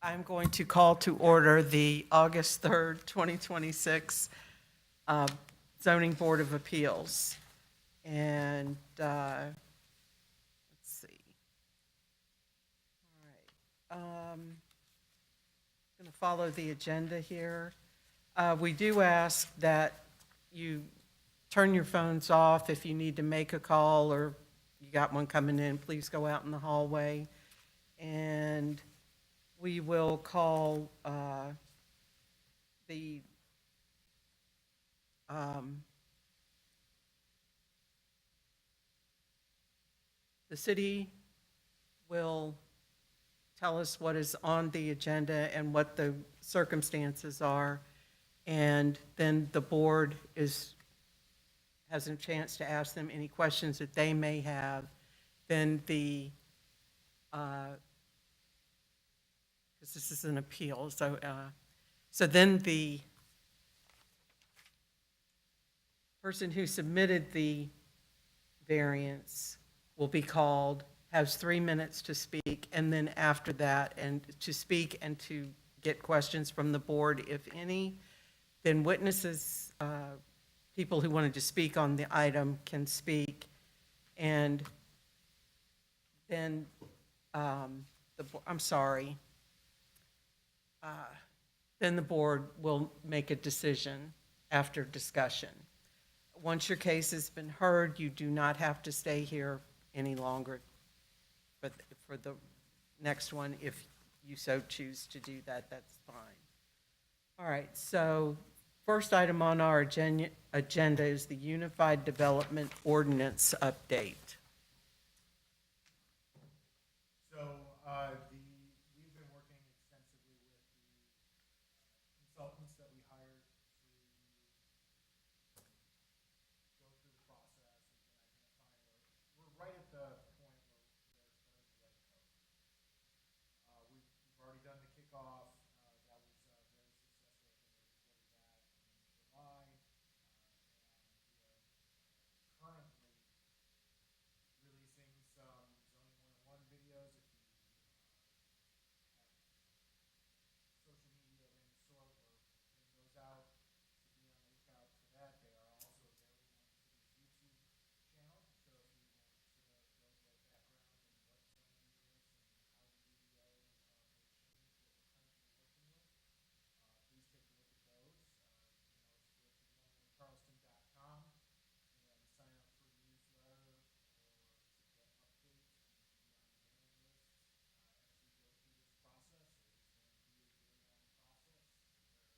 I'm going to call to order the August 3rd, 2026 Zoning Board of Appeals. And let's see. All right. Going to follow the agenda here. We do ask that you turn your phones off if you need to make a call or you got one coming in, please go out in the hallway. And we will call the city will tell us what is on the agenda and what the circumstances are. And then the board has a chance to ask them any questions that they may have. Then because this is an appeal, so then the person who submitted the variance will be called, has 3 minutes to speak, and then after that, and to speak and to get questions from the board, if any. Then witnesses, people who wanted to speak on the item can speak, and then then the board will make a decision after discussion. Once your case has been heard, you do not have to stay here any longer for the next one. If you so choose to do that, that's fine. All right, so first item on our agenda is the Unified Development Ordinance update. So we've been working extensively with the consultants that we hired to go through the process and identify. We're right at the point where they're starting to write code. We've already done the kickoff. That was very successful. I think they recorded that in July, and we are currently releasing some zoning 101 videos. If you social media of any sort, or putting those out, to be on the lookout for that. They are also available on the city's YouTube channel. So if you want to build a background in what zoning is and how the UDO may change what we're currently working with, please take a look at those. You can always go to Charleston.com and sign up for the newsletter or to get updates and be on the mailing list as we go through this process. It is going to be a really long process.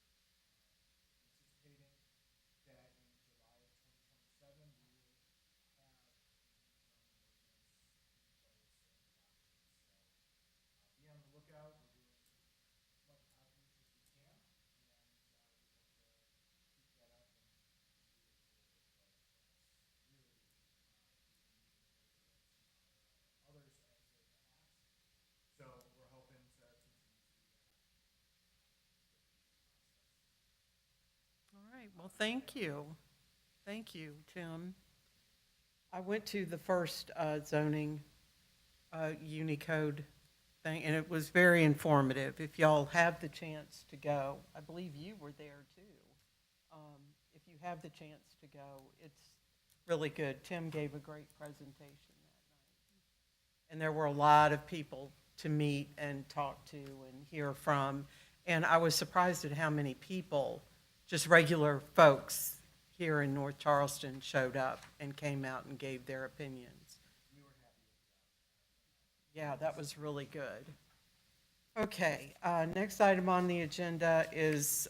We're anticipating that in July of 2027 we will have the zoning ordinance in place and adopted. So be on the lookout. We're doing as much outreach as we can, and we hope to keep that up and do it for really others as they've asked. So we're hoping to continue to do that. All right, well, thank you. Thank you, Tim. I went to the first zoning Unicode thing, and it was very informative. If y'all have the chance to go, I believe you were there too. If you have the chance to go, it's really good. Tim gave a great presentation that night. And there were a lot of people to meet and talk to and hear from. And I was surprised at how many people, just regular folks here in North Charleston, showed up and came out and gave their opinions. We were happy with that. Yeah, that was really good. Okay, next item on the agenda is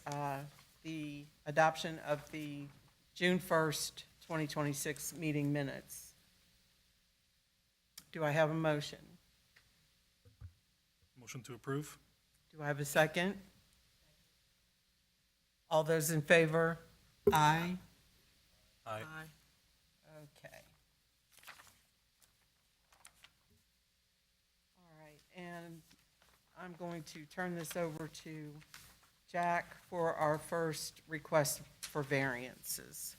the adoption of the June 1st, 2026 meeting minutes. Do I have a motion? Motion to approve? Do I have a second? All those in favor? Aye. Aye. Okay. All right, and I'm going to turn this over to Jack for our first request for variances.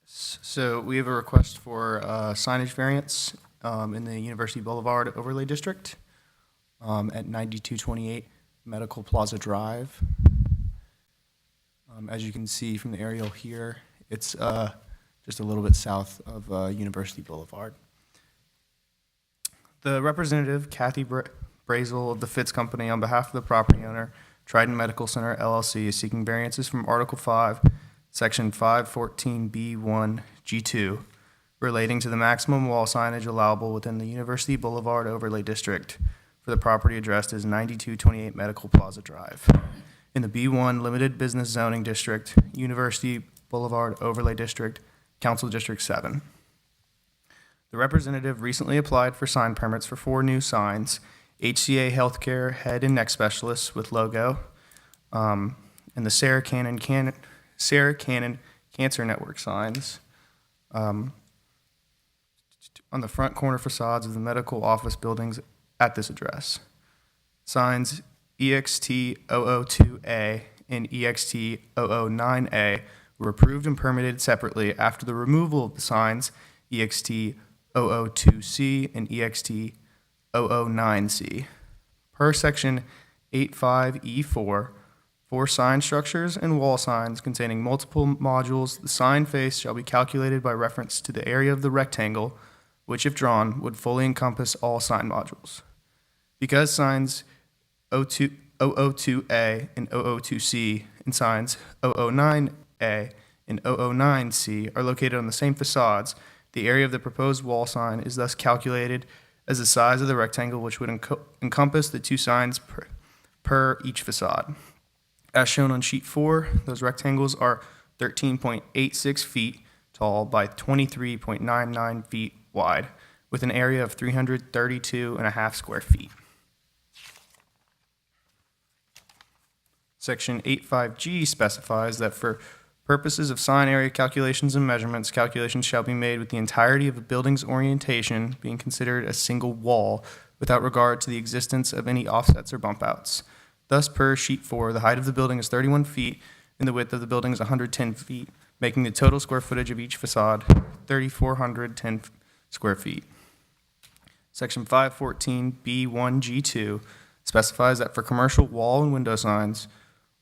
So we have a request for signage variance in the University Boulevard overlay district. at 9228 Medical Plaza Drive. As you can see from the aerial here, it's just a little bit south of University Boulevard. The representative, Kathy Brazel of the Fitz Company, on behalf of the property owner, Trident Medical Center LLC, is seeking variances from Article 5, Section 514B1 G2, relating to the maximum wall signage allowable within the University Boulevard Overlay District for the property addressed as 9228 Medical Plaza Drive in the B1 Limited Business Zoning District, University Boulevard Overlay District, Council District 7. The representative recently applied for sign permits for 4 new signs: HCA Healthcare Head and Neck Specialists with logo, and the Sarah Cannon Cancer Network signs on the front corner facades of the medical office buildings at this address. Signs EXT002A and EXT009A were approved and permitted separately after the removal of the signs EXT002C and EXT009C. Per Section 85E4, for sign structures and wall signs containing multiple modules, the sign face shall be calculated by reference to the area of the rectangle, which, if drawn, would fully encompass all sign modules. Because signs 002A and 002C and signs 009A and 009C are located on the same facades, the area of the proposed wall sign is thus calculated as the size of the rectangle which would encompass the 2 signs per each facade. As shown on sheet 4, those rectangles are 13.86 feet tall by 23.99 feet wide, with an area of 332.5 square feet. Section 85G specifies that for purposes of sign area calculations and measurements, calculations shall be made with the entirety of a building's orientation being considered a single wall without regard to the existence of any offsets or bump outs. Thus, per sheet 4, the height of the building is 31 feet and the width of the building is 110 feet, making the total square footage of each facade 3,410 square feet. Section 514B1G2 specifies that for commercial wall and window signs,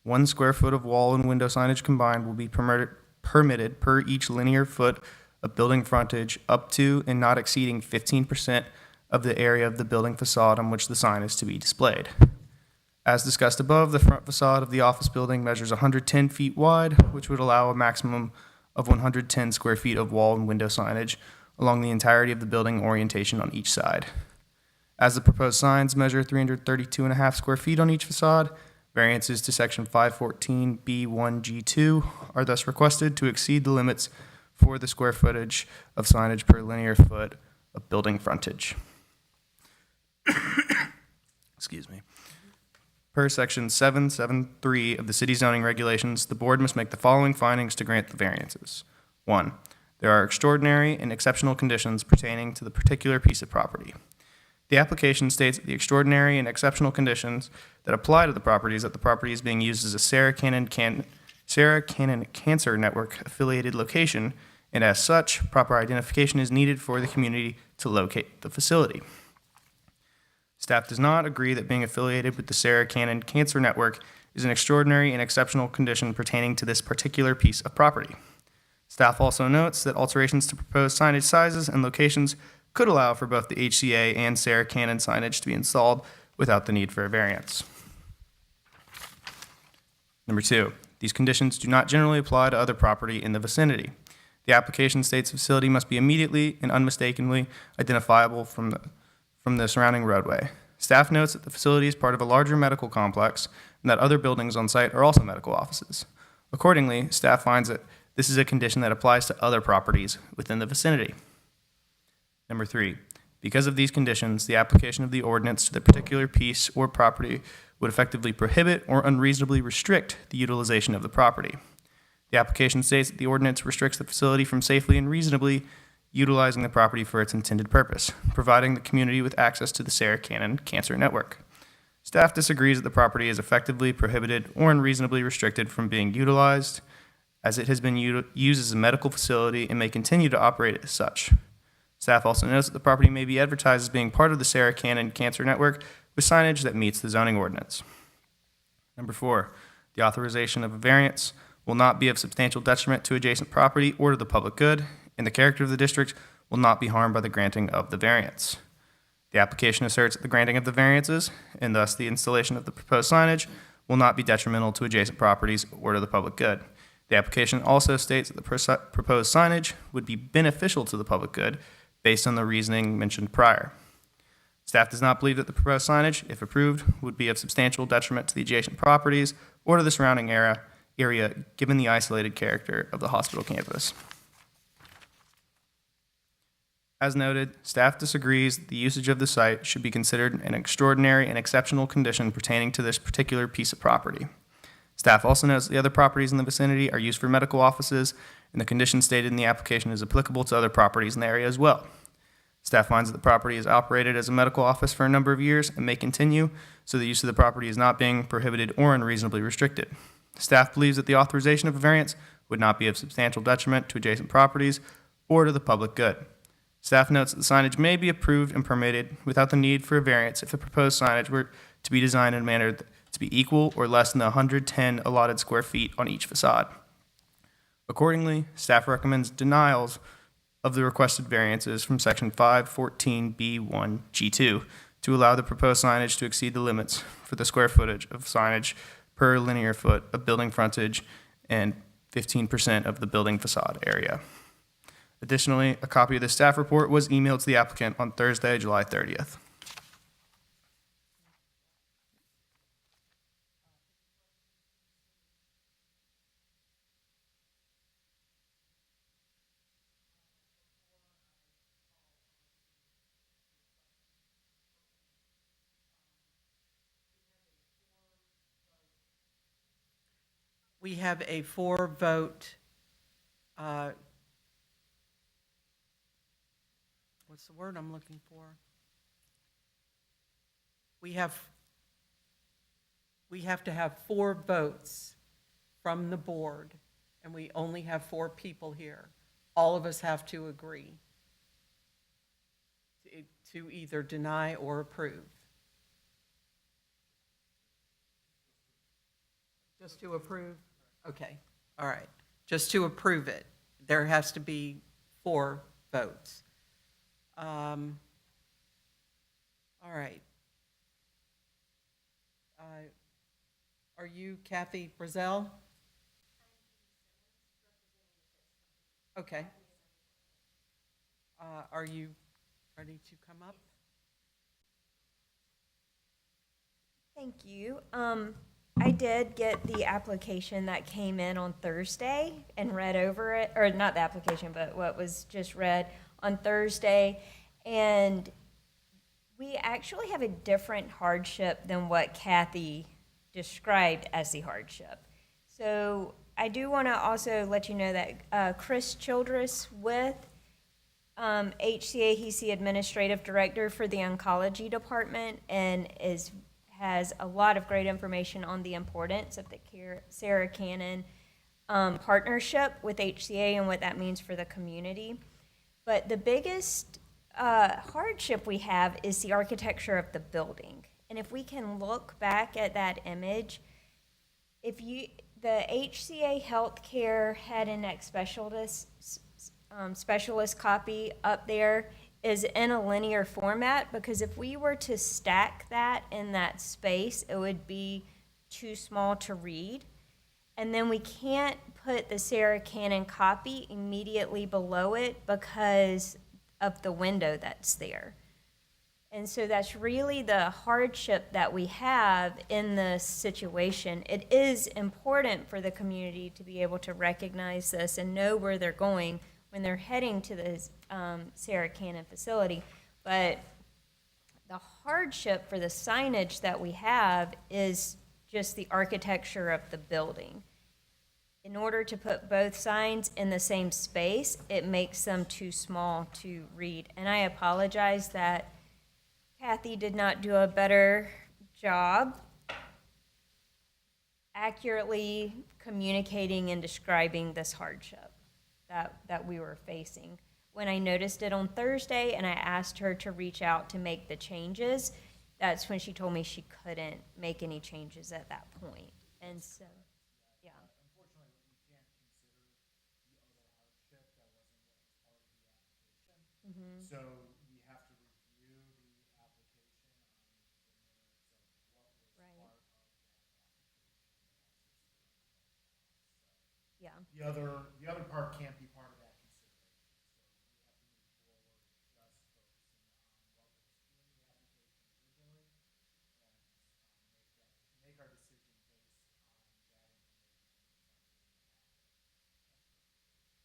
1 square foot of wall and window signage combined will be permitted per each linear foot of building frontage up to and not exceeding 15% of the area of the building facade on which the sign is to be displayed. As discussed above, the front facade of the office building measures 110 feet wide, which would allow a maximum of 110 square feet of wall and window signage along the entirety of the building orientation on each side. As the proposed signs measure 332.5 square feet on each facade, variances to Section 514B1G2 are thus requested to exceed the limits for the square footage of signage per linear foot of building frontage. Excuse me. Per Section 773 of the City Zoning Regulations, the Board must make the following findings to grant the variances. 1. There are extraordinary and exceptional conditions pertaining to the particular piece of property. The application states that the extraordinary and exceptional conditions that apply to the property is that the property is being used as a Sarah Cannon Cancer Network affiliated location, and as such, proper identification is needed for the community to locate the facility. Staff does not agree that being affiliated with the Sarah Cannon Cancer Network is an extraordinary and exceptional condition pertaining to this particular piece of property. Staff also notes that alterations to proposed signage sizes and locations could allow for both the HCA and Sarah Cannon signage to be installed without the need for a variance. Number 2, these conditions do not generally apply to other property in the vicinity. The application states the facility must be immediately and unmistakably identifiable from the surrounding roadway. Staff notes that the facility is part of a larger medical complex and that other buildings on site are also medical offices. Accordingly, staff finds that this is a condition that applies to other properties within the vicinity. Number 3, because of these conditions, the application of the ordinance to the particular piece or property would effectively prohibit or unreasonably restrict the utilization of the property. The application states that the ordinance restricts the facility from safely and reasonably utilizing the property for its intended purpose, providing the community with access to the Sarah Cannon Cancer Network. Staff disagrees that the property is effectively prohibited or unreasonably restricted from being utilized, as it has been used as a medical facility and may continue to operate as such. Staff also notes that the property may be advertised as being part of the Sarah Cannon Cancer Network with signage that meets the zoning ordinance. Number 4, the authorization of a variance will not be of substantial detriment to adjacent property or to the public good, and the character of the district will not be harmed by the granting of the variance. The application asserts that the granting of the variances, and thus the installation of the proposed signage, will not be detrimental to adjacent properties or to the public good. The application also states that the proposed signage would be beneficial to the public good based on the reasoning mentioned prior. Staff does not believe that the proposed signage, if approved, would be of substantial detriment to the adjacent properties or to the surrounding area given the isolated character of the hospital campus. As noted, staff disagrees that the usage of the site should be considered an extraordinary and exceptional condition pertaining to this particular piece of property. Staff also notes that the other properties in the vicinity are used for medical offices, and the condition stated in the application is applicable to other properties in the area as well. Staff finds that the property is operated as a medical office for a number of years and may continue, so the use of the property is not being prohibited or unreasonably restricted. Staff believes that the authorization of a variance would not be of substantial detriment to adjacent properties or to the public good. Staff notes that the signage may be approved and permitted without the need for a variance if the proposed signage were to be designed in a manner to be equal or less than the 110 allotted square feet on each facade. Accordingly, staff recommends denials of the requested variances from Section 514B1G2 to allow the proposed signage to exceed the limits for the square footage of signage per linear foot of building frontage and 15% of the building facade area. Additionally, a copy of the staff report was emailed to the applicant on Thursday, July 30th. We have a 4-vote, what's the word I'm looking for? We have to have 4 votes from the board, and we only have 4 people here. All of us have to agree to either deny or approve. Just to approve? Okay, all right. Just to approve it, there has to be 4 votes. All right. Are you Kathy Brazel? Okay. Are you ready to come up? Thank you. I did get the application that came in on Thursday and read over it, or not the application, but what was just read on Thursday. And we actually have a different hardship than what Kathy described as the hardship. So I do want to also let you know that Chris Childress with HCA, he's the administrative director for the oncology department and has a lot of great information on the importance of the Sarah Cannon partnership with HCA and what that means for the community. But the biggest hardship we have is the architecture of the building. And if we can look back at that image, the HCA Healthcare Head and Neck specialist copy up there is in a linear format, because if we were to stack that in that space, it would be too small to read. And then we can't put the Sarah Cannon copy immediately below it because of the window that's there. And so that's really the hardship that we have in this situation. It is important for the community to be able to recognize this and know where they're going when they're heading to the Sarah Cannon facility. But the hardship for the signage that we have is just the architecture of the building. In order to put both signs in the same space, it makes them too small to read. And I apologize that Kathy did not do a better job accurately communicating and describing this hardship that we were facing. When I noticed it on Thursday and I asked her to reach out to make the changes, that's when she told me she couldn't make any changes at that point. And so, yeah. Unfortunately, we can't consider the other hardship that wasn't what was part of the application. So we have to review the application on the merits of what was Right. part of that application. Yeah. The other part can't be part of that consideration. So we have to move forward just focusing on what was in the application originally and make our decision based on that information.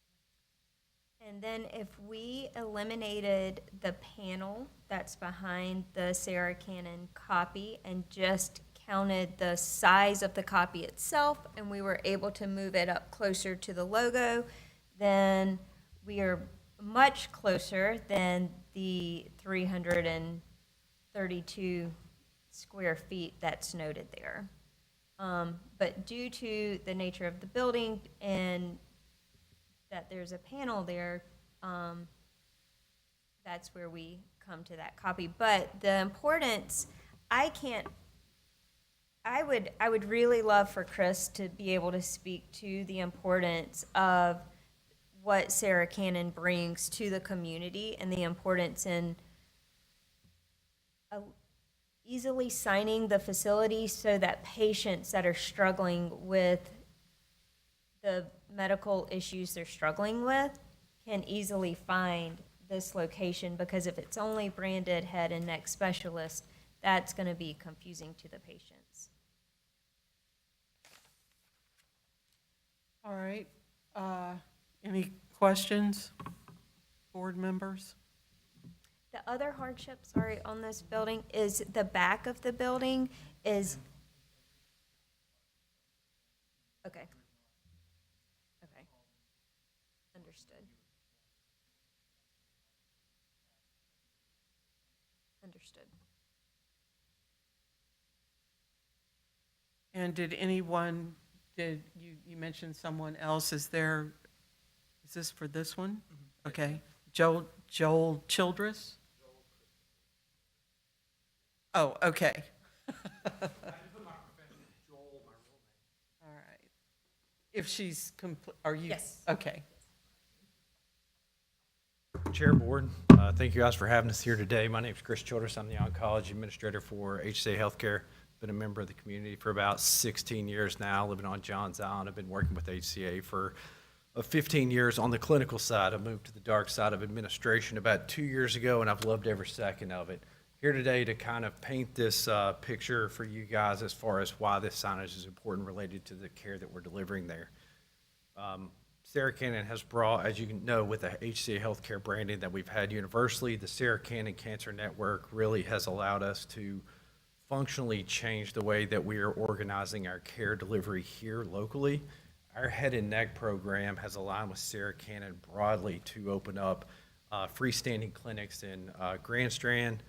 And then if we eliminated the panel that's behind the Sarah Cannon copy and just counted the size of the copy itself, and we were able to move it up closer to the logo, then we are much closer than the 332 square feet that's noted there. But due to the nature of the building and that there's a panel there, that's where we come to that copy. But the importance, I would really love for Chris to be able to speak to the importance of what Sarah Cannon brings to the community and the importance in easily signing the facility so that patients that are struggling with the medical issues they're struggling with can easily find this location, because if it's only branded head and neck specialist, that's going to be confusing to the patients. All right. Any questions, board members? The other hardship, sorry, on this building is the back of the building is, okay. Okay. Understood. Understood. And did you mention someone else? Is this for this one? Okay. Joel Childress? Oh, okay. All right. If she's are you? Yes. Okay. Chair, Board, thank you guys for having us here today. My name is Chris Childress. I'm the Oncology Administrator for HCA Healthcare. Been a member of the community for about 16 years now, living on Johns Island. I've been working with HCA for 15 years on the clinical side. I moved to the dark side of administration about 2 years ago, and I've loved every second of it. Here today to kind of paint this picture for you guys as far as why this signage is important related to the care that we're delivering there. Sarah Cannon has brought, as you know, with the HCA Healthcare branding that we've had universally, the Sarah Cannon Cancer Network really has allowed us to functionally change the way that we are organizing our care delivery here locally. Our head and neck program has aligned with Sarah Cannon broadly to open up freestanding clinics in Grand Strand,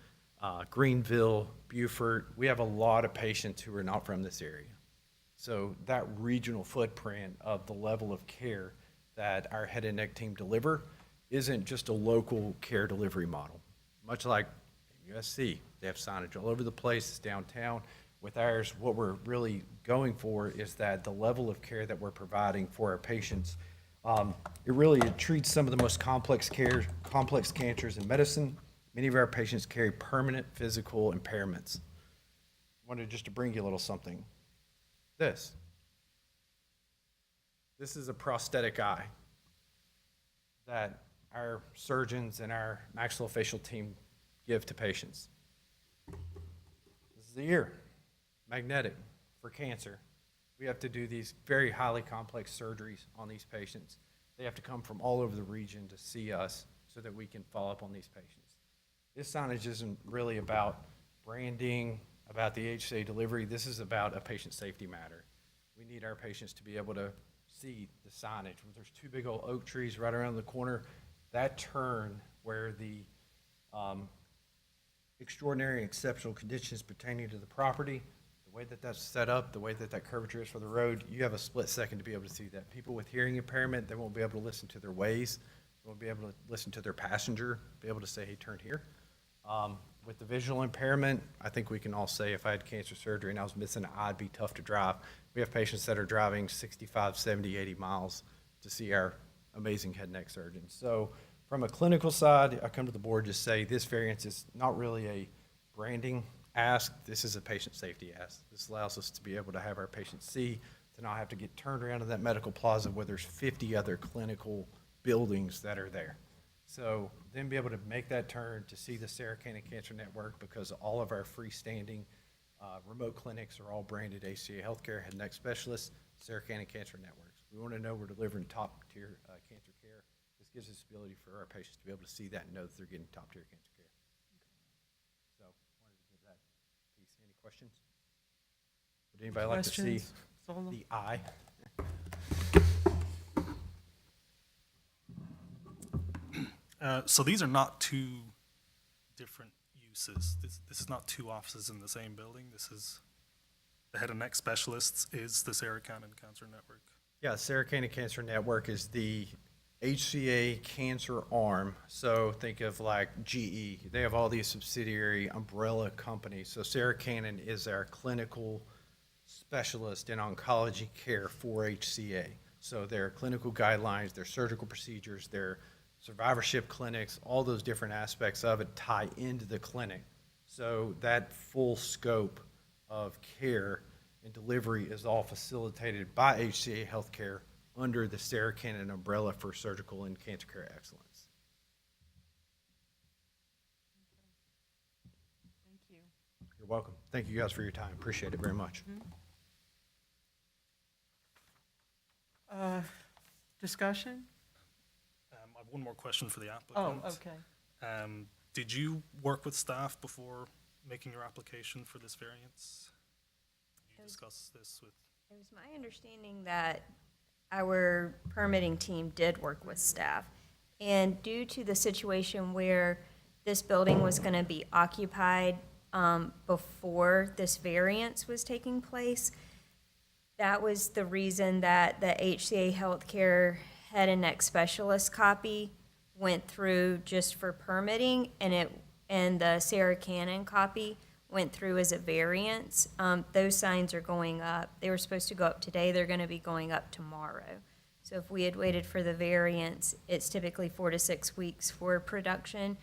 Greenville, Beaufort. We have a lot of patients who are not from this area. So that regional footprint of the level of care that our head and neck team deliver isn't just a local care delivery model. Much like USC, they have signage all over the place, it's downtown. With ours, what we're really going for is that the level of care that we're providing for our patients, it treats some of the most complex cancers in medicine. Many of our patients carry permanent physical impairments. I wanted just to bring you a little something. This is a prosthetic eye that our surgeons and our maxillofacial team give to patients. This is the ear, magnetic for cancer. We have to do these very highly complex surgeries on these patients. They have to come from all over the region to see us so that we can follow up on these patients. This signage isn't really about branding, about the HCA delivery. This is about a patient safety matter. We need our patients to be able to see the signage. There's two big old oak trees right around the corner. That turn where the extraordinary and exceptional conditions pertaining to the property, the way that that's set up, the way that that curvature is for the road, you have a split second to be able to see that. People with hearing impairment, they won't be able to listen to their ways. They won't be able to listen to their passenger, be able to say, hey, turn here. With the visual impairment, I think we can all say if I had cancer surgery and I was missing an eye, it'd be tough to drive. We have patients that are driving 65, 70, 80 miles to see our amazing head and neck surgeons. So from a clinical side, I come to the board to say this variance is not really a branding ask. This is a patient safety ask. This allows us to be able to have our patients see, to not have to get turned around to that medical plaza where there's 50 other clinical buildings that are there. So then be able to make that turn to see the Sarah Cannon Cancer Network, because all of our freestanding remote clinics are all branded HCA Healthcare, Head and Neck Specialists, Sarah Cannon Cancer Networks. We want to know we're delivering top-tier cancer care. This gives us the ability for our patients to be able to see that and know that they're getting top-tier cancer care. So wanted to give that piece. Any questions? Would anybody like to see Questions? Zola? the eye? So these are not two different uses. This is not two offices in the same building. This is the head and neck specialists is the Sarah Cannon Cancer Network. Yeah, Sarah Cannon Cancer Network is the HCA cancer arm. So think of like GE. They have all these subsidiary umbrella companies. So Sarah Cannon is our clinical specialist in oncology care for HCA. So their clinical guidelines, their surgical procedures, their survivorship clinics, all those different aspects of it tie into the clinic. So that full scope of care and delivery is all facilitated by HCA Healthcare under the Sarah Cannon umbrella for surgical and cancer care excellence. Thank you. You're welcome. Thank you guys for your time. Appreciate it very much. Discussion? I have one more question for the Oh, applicant. okay. Did you work with staff before making your application for this variance? Did you discuss this with? It was my understanding that our permitting team did work with staff. And due to the situation where this building was going to be occupied before this variance was taking place, that was the reason that the HCA Healthcare head and neck specialist copy went through just for permitting, and the Sarah Cannon copy went through as a variance. Those signs are going up. They were supposed to go up today. They're going to be going up tomorrow. So if we had waited for the variance, it's typically 4 to 6 weeks for production,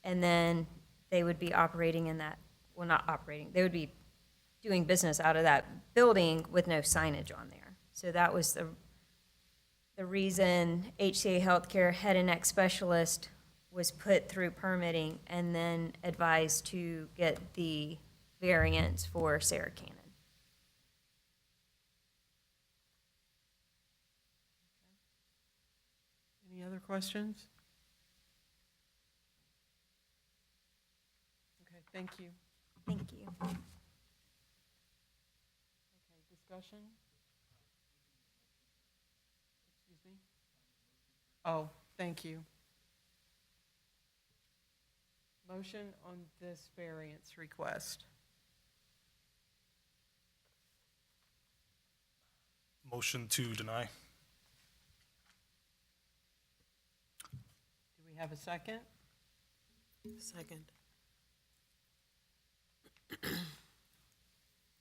and then they would be operating in that, well, not operating, they would be doing business out of that building with no signage on there. So that was the reason HCA Healthcare head and neck specialist was put through permitting and then advised to get the variance for Sarah Cannon. Any other questions? Okay, thank you. Thank you. Okay, discussion? Excuse me? Oh, thank you. Motion on this variance request. Motion to deny. Do we have a second? Second.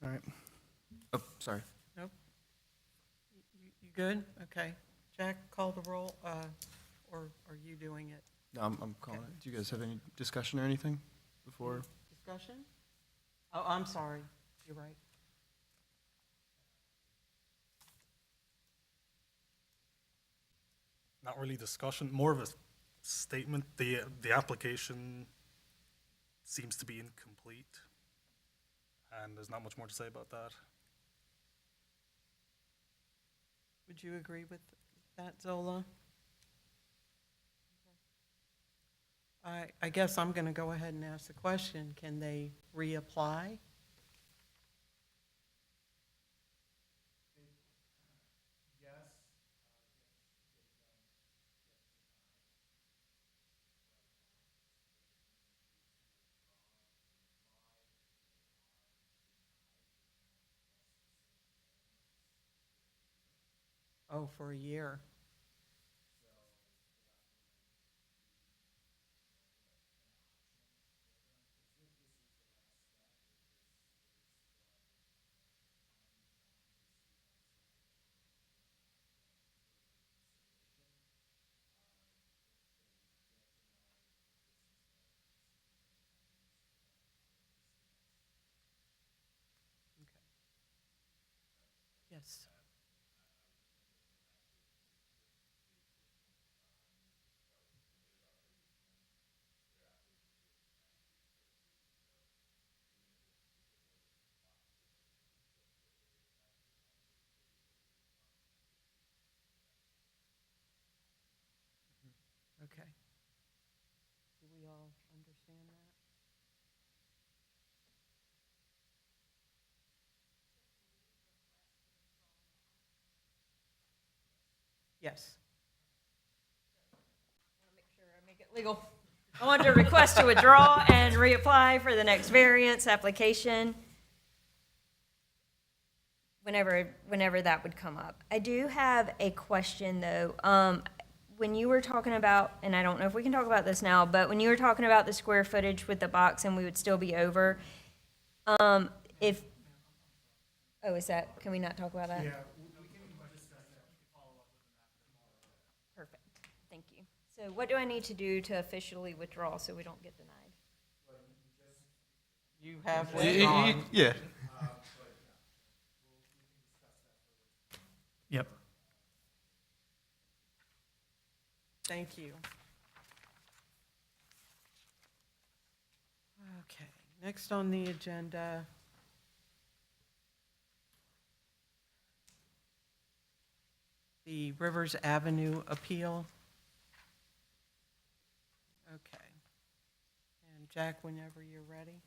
All right. Oh, sorry. Nope. You good? Okay. Jack, call the roll, or are you doing it? No, I'm calling Okay. it. Do you guys have any discussion or anything before? Discussion? Oh, I'm sorry. You're right. Not really discussion, more of a statement. The application seems to be incomplete, and there's not much more to say about that. Would you agree with that, Zola? I guess I'm going to go ahead and ask the question. Can they reapply? Yes, Oh, for a year. Yes. Okay. Do we all understand that? Yes. Make sure I make it legal. I want to request to withdraw and reapply for the next variance application whenever that would come up. I do have a question, though. When you were talking about, and I don't know if we can talk about this now, but when you were talking about the square footage with the box and we would still be over, if, oh, is that, can we not talk about that? Yeah, we can discuss that, we can follow up with them after tomorrow. Perfect, thank you. So what do I need to do to officially withdraw so we don't get denied? You have withdrawn. Yeah. Yep. Thank you. Okay, next on the agenda. The Rivers Avenue appeal. Okay. And Jack, whenever you're ready.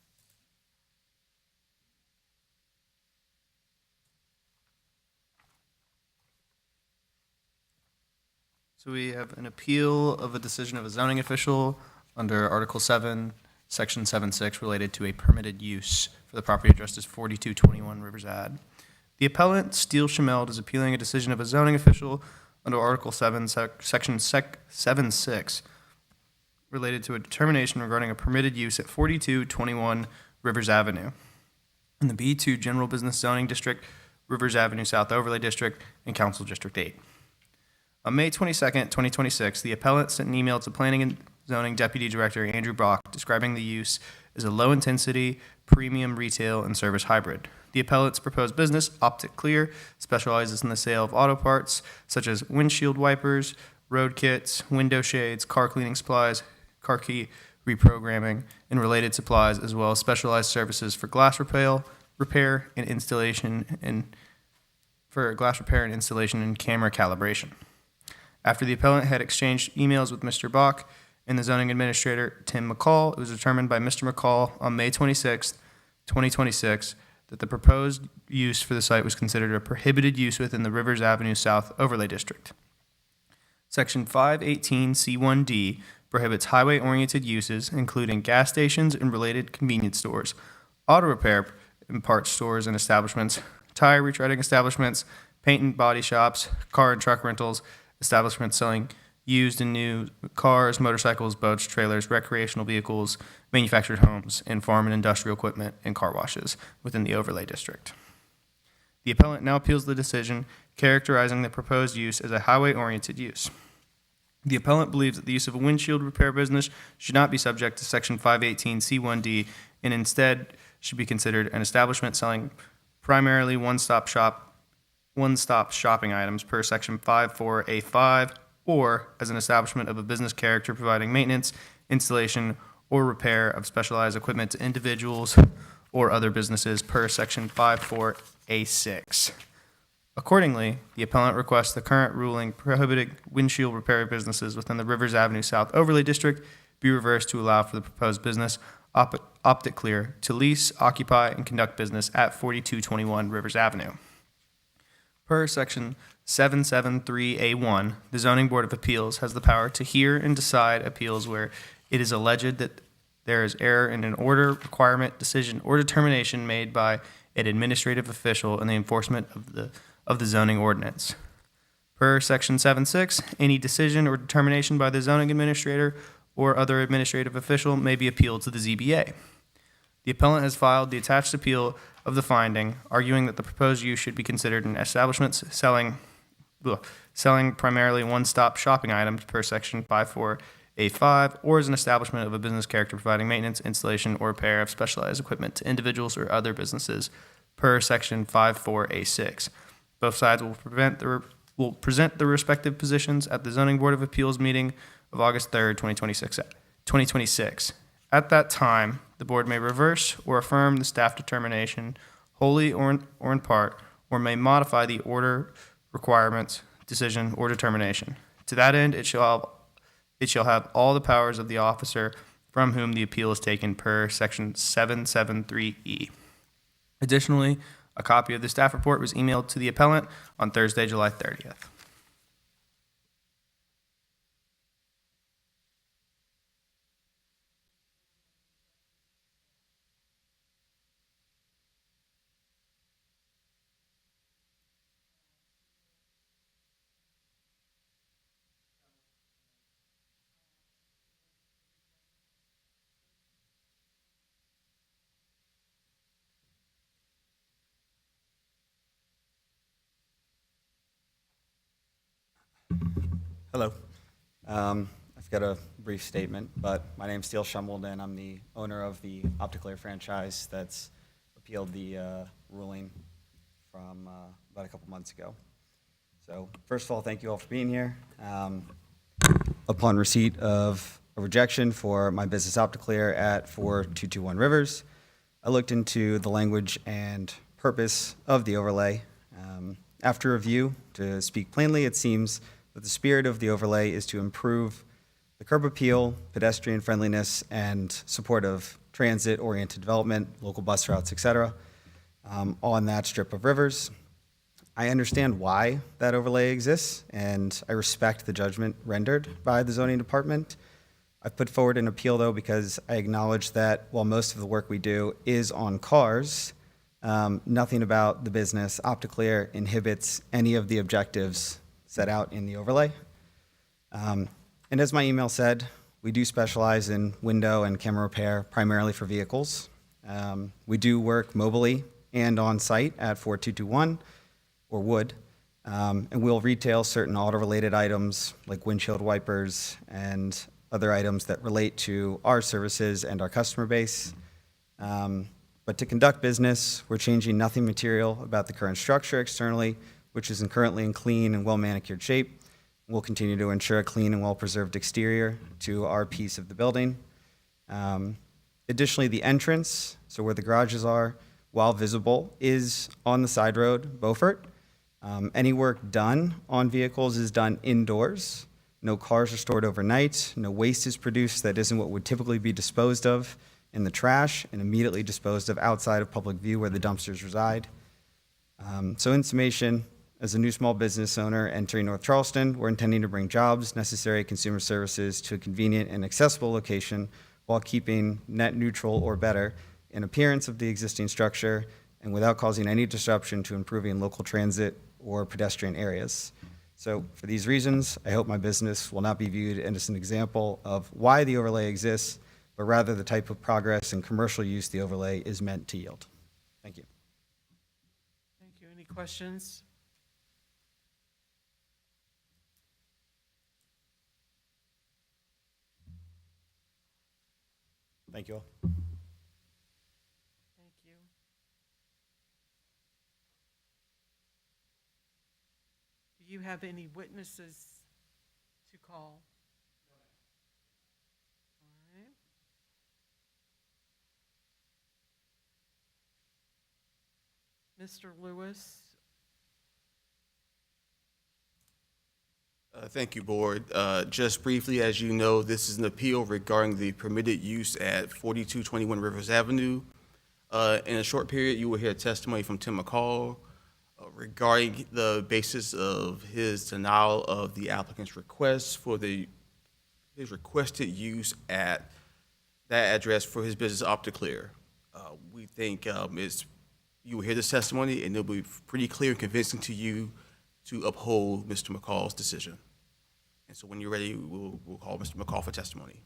So we have an appeal of a decision of a zoning official under Article 7, Section 7.6 related to a permitted use for the property addressed as 4221 Rivers Ave. The appellant, Steele Schmeld, is appealing a decision of a zoning official under Article 7, Section 7.6 related to a determination regarding a permitted use at 4221 Rivers Avenue in the B2 General Business Zoning District, Rivers Avenue South Overlay District, and Council District 8. On May 22nd, 2026, the appellant sent an email to Planning and Zoning Deputy Director Andrew Brock describing the use as a low-intensity, premium retail and service hybrid. The appellant's proposed business, Optic Clear, specializes in the sale of auto parts such as windshield wipers, road kits, window shades, car cleaning supplies, car key reprogramming, and related supplies, as well as specialized services for glass repair and installation and camera calibration. After the appellant had exchanged emails with Mr. Bach and the zoning administrator, Tim McCall, it was determined by Mr. McCall on May 26, 2026, that the proposed use for the site was considered a prohibited use within the Rivers Avenue South Overlay District. Section 518C1D prohibits highway-oriented uses, including gas stations and related convenience stores, auto repair and parts stores and establishments, tire retreading establishments, paint and body shops, car and truck rentals, establishments selling used and new cars, motorcycles, boats, trailers, recreational vehicles, manufactured homes, and farm and industrial equipment and car washes within the overlay district. The appellant now appeals the decision characterizing the proposed use as a highway-oriented use. The appellant believes that the use of a windshield repair business should not be subject to Section 518C1D and instead should be considered an establishment selling primarily one-stop shopping items per Section 54A5, or as an establishment of a business character providing maintenance, installation, or repair of specialized equipment to individuals or other businesses per Section 54A6. Accordingly, the appellant requests the current ruling prohibiting windshield repair businesses within the Rivers Avenue South Overlay District be reversed to allow for the proposed business, Optic Clear, to lease, occupy, and conduct business at 4221 Rivers Avenue. Per Section 773A1, the Zoning Board of Appeals has the power to hear and decide appeals where it is alleged that there is error in an order, requirement, decision, or determination made by an administrative official in the enforcement of the zoning ordinance. Per Section 7.6, any decision or determination by the zoning administrator or other administrative official may be appealed to the ZBA. The appellant has filed the attached appeal of the finding, arguing that the proposed use should be considered an establishment selling primarily one-stop shopping items per Section 54A5, or as an establishment of a business character providing maintenance, installation, or repair of specialized equipment to individuals or other businesses per Section 54A6. Both sides will present their respective positions at the Zoning Board of Appeals meeting of August 3rd, 2026. At that time, the board may reverse or affirm the staff determination wholly or in part, or may modify the order, requirements, decision, or determination. To that end, it shall have all the powers of the officer from whom the appeal is taken per Section 773E. Additionally, a copy of the staff report was emailed to the appellant on Thursday, July 30th. Hello. I've got a brief statement, but my name's Steele Shumwald, and I'm the owner of the Opticlair franchise that's appealed the ruling from about a couple months ago. So first of all, thank you all for being here. Upon receipt of a rejection for my business Opticlair at 4221 Rivers, I looked into the language and purpose of the overlay. After review, to speak plainly, it seems that the spirit of the overlay is to improve the curb appeal, pedestrian friendliness, and support of transit-oriented development, local bus routes, et cetera, on that strip of rivers. I understand why that overlay exists, and I respect the judgment rendered by the zoning department. I've put forward an appeal, though, because I acknowledge that while most of the work we do is on cars, nothing about the business Opticlair inhibits any of the objectives set out in the overlay. And as my email said, we do specialize in window and camera repair, primarily for vehicles. We do work mobily and on-site at 4221, or would, and we'll retail certain auto-related items like windshield wipers and other items that relate to our services and our customer base. But to conduct business, we're changing nothing material about the current structure externally, which is currently in clean and well-manicured shape. We'll continue to ensure a clean and well-preserved exterior to our piece of the building. Additionally, the entrance, so where the garages are, while visible, is on the side road, Beaufort. Any work done on vehicles is done indoors. No cars are stored overnight. No waste is produced that isn't what would typically be disposed of in the trash and immediately disposed of outside of public view where the dumpsters reside. So in summation, as a new small business owner entering North Charleston, we're intending to bring jobs, necessary consumer services to a convenient and accessible location while keeping net neutral or better in appearance of the existing structure and without causing any disruption to improving local transit or pedestrian areas. So for these reasons, I hope my business will not be viewed as an example of why the overlay exists, but rather the type of progress and commercial use the overlay is meant to yield. Thank you. Thank you. Any questions? Thank you all. Thank you. Do you have any witnesses to call? All right. Mr. Lewis? Thank you, Board. Just briefly, as you know, this is an appeal regarding the permitted use at 4221 Rivers Avenue. In a short period, you will hear testimony from Tim McCall regarding the basis of his denial of the applicant's request for his requested use at that address for his business Opticlair. We think you will hear this testimony, and it'll be pretty clear and convincing to you to uphold Mr. McCall's decision. And so when you're ready, we'll call Mr. McCall for testimony.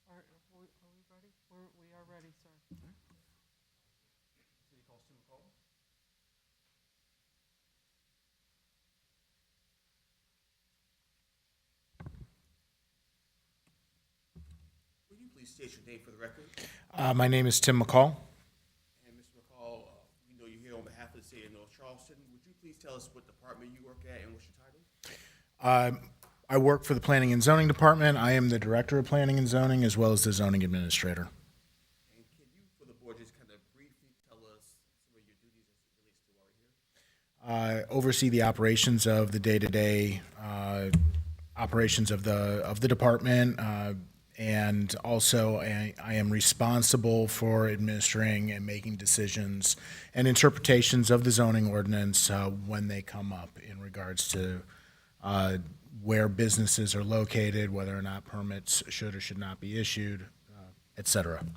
Are we ready? We are ready, sir. City calls Tim McCall. Will you please state your name for the record? My name is Tim McCall. And Mr. McCall, we know you're here on Charleston. Would you please tell us what department you work at and what's your title? I work for the Planning and Zoning Department. I am the Director of Planning and Zoning as well as the Zoning Administrator. And can you, for the board, just kind of briefly tell us some of your duties as it relates to while we're here? Oversee the operations of the day-to-day operations of the department, and also I am responsible for administering and making decisions and interpretations of the zoning ordinance when they come up in regards to where businesses are located, whether or not permits should or should not be issued, et cetera. Could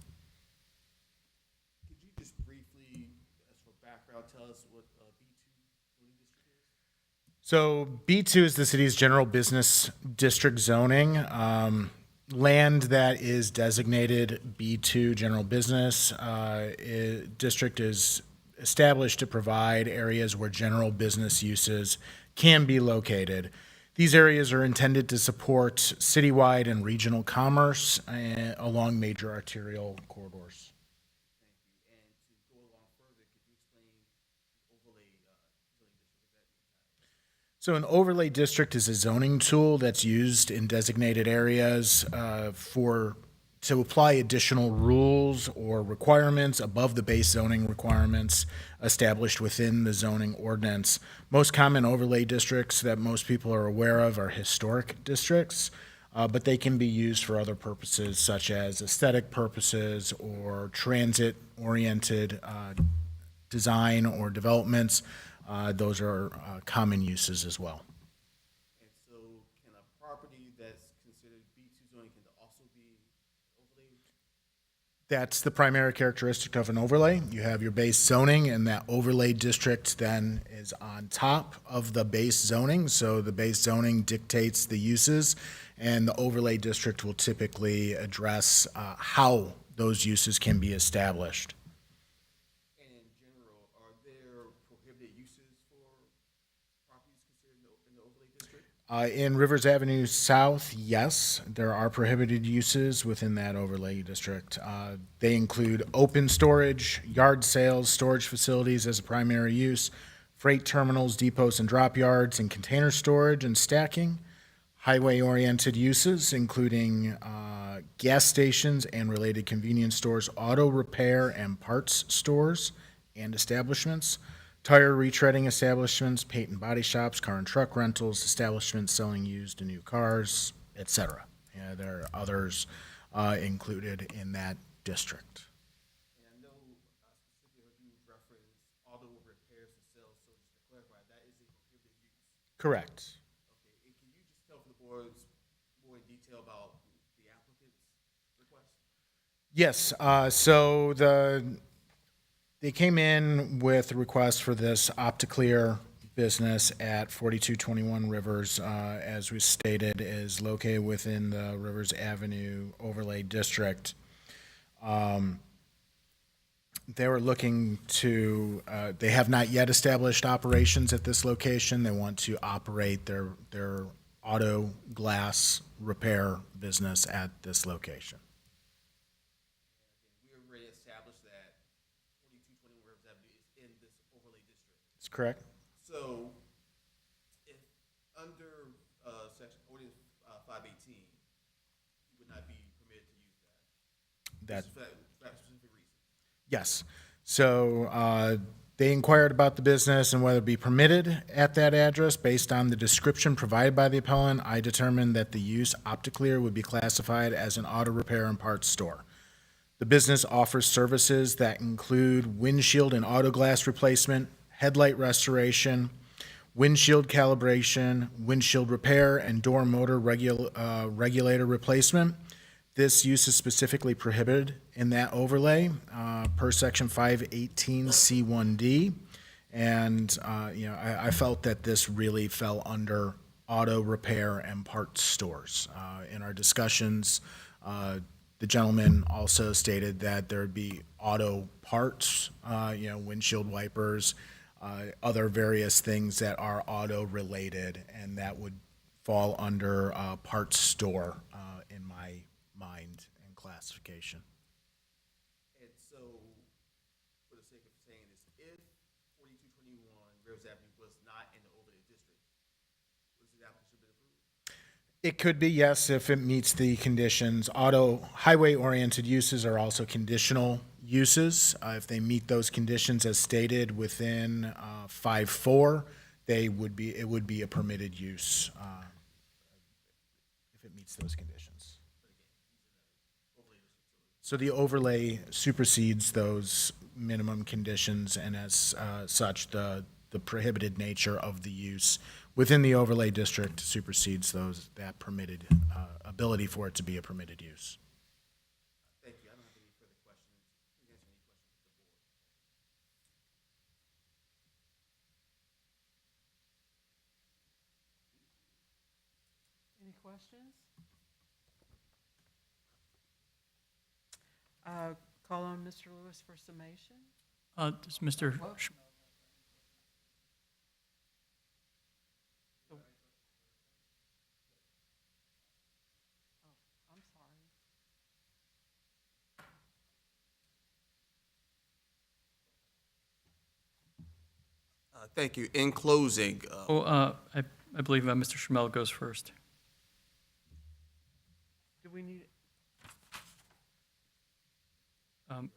you just briefly, as for background, tell us what B2 zoning district is? So B2 is the city's general business district zoning. Land that is designated B2 general business district is established to provide areas where general business uses can be located. These areas are intended to support citywide and regional commerce along major arterial corridors. Thank you. And to go along further, could you explain the overlay zoning district? So an overlay district is a zoning tool that's used in designated areas to apply additional rules or requirements above the base zoning requirements established within the zoning ordinance. Most common overlay districts that most people are aware of are historic districts, but they can be used for other purposes such as aesthetic purposes or transit-oriented design or developments. Those are common uses as well. And so can a property that's considered B2 zoning can also be overlaid? That's the primary characteristic of an overlay. You have your base zoning, and that overlay district then is on top of the base zoning. So the base zoning dictates the uses, and the overlay district will typically address how those uses can be established. And in general, are there prohibited uses for properties considered in the overlay district? In Rivers Avenue South, yes, there are prohibited uses within that overlay district. They include open storage, yard sales, storage facilities as a primary use, freight terminals, depots and drop yards, and container storage and stacking, highway-oriented uses, including gas stations and related convenience stores, auto repair and parts stores and establishments, tire retreading establishments, paint and body shops, car and truck rentals, establishments selling used and new cars, etc. Yeah, there are others included in that district. And I know specifically heard you reference auto repairs and sales, so just to clarify, that is a prohibited use. Correct. Okay, and can you just tell the board more in detail about the applicant's request? Yes, so they came in with a request for this OptiClear business at 4221 Rivers, as we stated, is located within the Rivers Avenue Overlay District. They were looking to, they have not yet established operations at this location. They want to operate their auto glass repair business at this location. We already established that 4221 Rivers Avenue is in this overlay district. That's correct? So, if under section ordinance 518, you would not be permitted to use that. That, For that specific reason. yes. So they inquired about the business and whether it be permitted at that address. Based on the description provided by the appellant, I determined that the use OptiClear would be classified as an auto repair and parts store. The business offers services that include windshield and auto glass replacement, headlight restoration, windshield calibration, windshield repair, and door motor regulator replacement. This use is specifically prohibited in that overlay per section 518C1D. And I felt that this really fell under auto repair and parts stores. In our discussions, the gentleman also stated that there would be auto parts, windshield wipers, other various things that are auto related, and that would fall under parts store in my mind and classification. And so, for the sake of saying this, if 4221 Rivers Avenue was not in the overlay district, was the application been approved? It could be, yes, if it meets the conditions. Highway-oriented uses are also conditional uses. If they meet those conditions as stated within 5.4, it would be a permitted use if it meets those conditions. So the overlay supersedes those minimum conditions, and as such, the prohibited nature of the use within the overlay district supersedes that permitted ability for it to be a permitted use. Thank you. I don't have any further questions. You can answer any questions of the board. Any questions? Call on Mr. Lewis for summation. Does Mr. Sch- I'm sorry. Thank you. In closing, I believe Mr. Schmel goes first. Do we need, Um,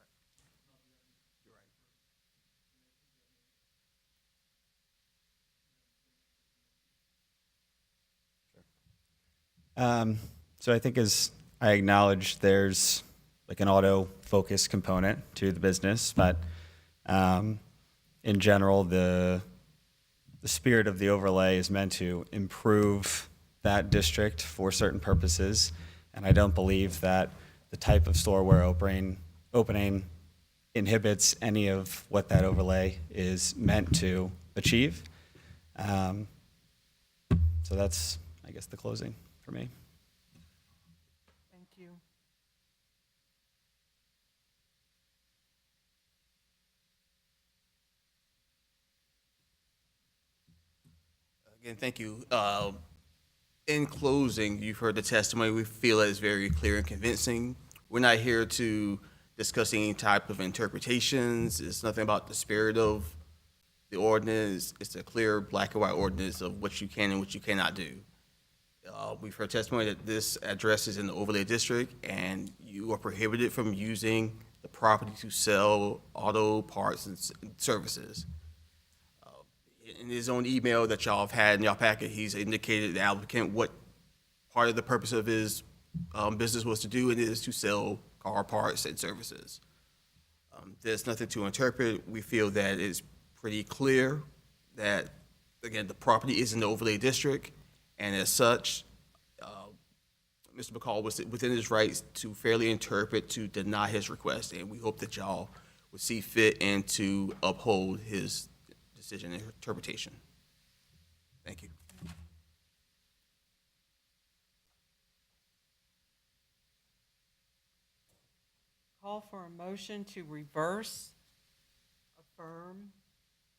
So I think as I acknowledge, there's like an auto-focus component to the business, but in general, the spirit of the overlay is meant to improve that district for certain purposes, and I don't believe that the type of store we're opening inhibits any of what that overlay is meant to achieve. So that's, I guess, the closing for me. thank you. again, thank you. In closing, you've heard the testimony. We feel it is very clear and convincing. We're not here to discuss any type of interpretations. It's nothing about the spirit of the ordinance. It's a clear black and white ordinance of what you can and what you cannot do. We've heard testimony that this address is in the overlay district, and you are prohibited from using the property to sell auto parts and services. In his own email that y'all have had in y'all packet, he's indicated the applicant what part of the purpose of his business was to do, and it is to sell car parts and services. There's nothing to interpret. We feel that it's pretty clear that, again, the property is in the overlay district, and as such, Mr. McCall was within his rights to fairly interpret, to deny his request, and we hope that y'all would see fit and to uphold his decision and interpretation. Thank you. Call for a motion to reverse, affirm,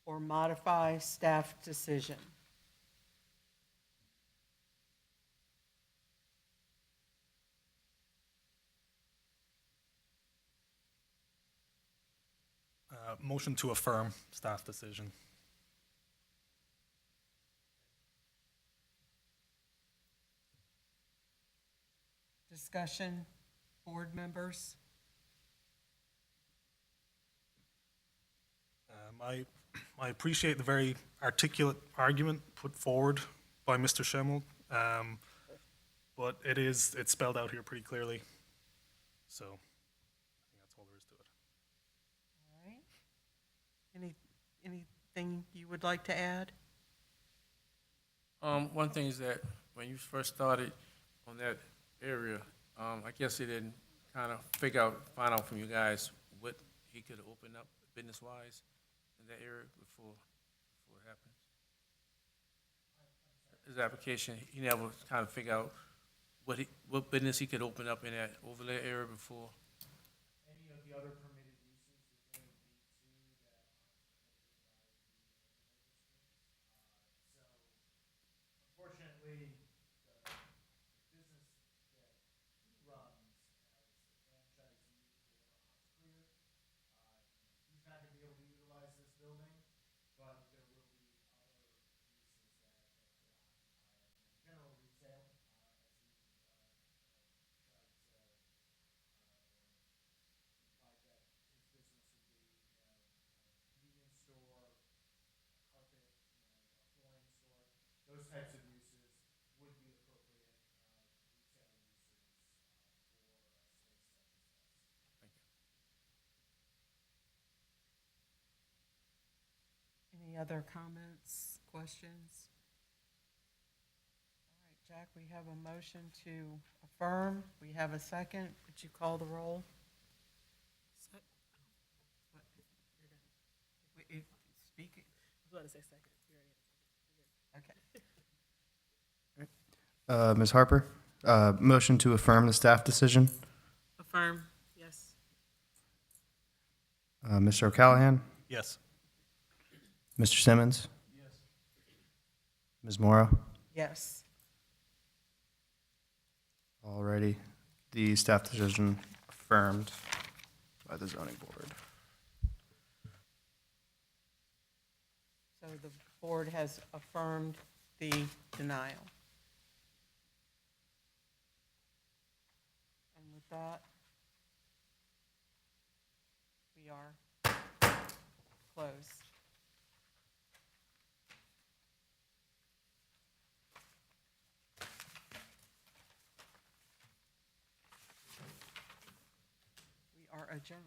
or modify staff decision. Motion to affirm staff decision. Discussion, board members? I appreciate the very articulate argument put forward by Mr. Schemmel, but it's spelled out here pretty clearly. So I think that's all there is to it. All right. Anything you would like to add? One thing is that when you first started on that area, I guess he didn't kind of find out from you guys what he could open up business-wise in that area before it happens. His application, he never kind of figure out what business he could open up in that overlay area before. Any of the other permitted uses within B2 that aren't permitted by the overlay district. So unfortunately, the business that he runs as the franchisee for Opticlear, he's not going to be able to utilize this building, but there will be other comments, questions? All right, Jack, we have a motion to affirm. We have a second. Would you call the roll? Se- What? You're done. Speak it. I was about to say second. You already had Okay. Ms. Harper, motion to affirm the staff decision. affirm, yes. Mr. O'Callahan, Yes. Mr. Simmons. Yes. Ms. Morrow. Yes. Alrighty, the staff decision affirmed by the zoning board. So the board has affirmed the denial. And with that, we are closed. We are adjourned.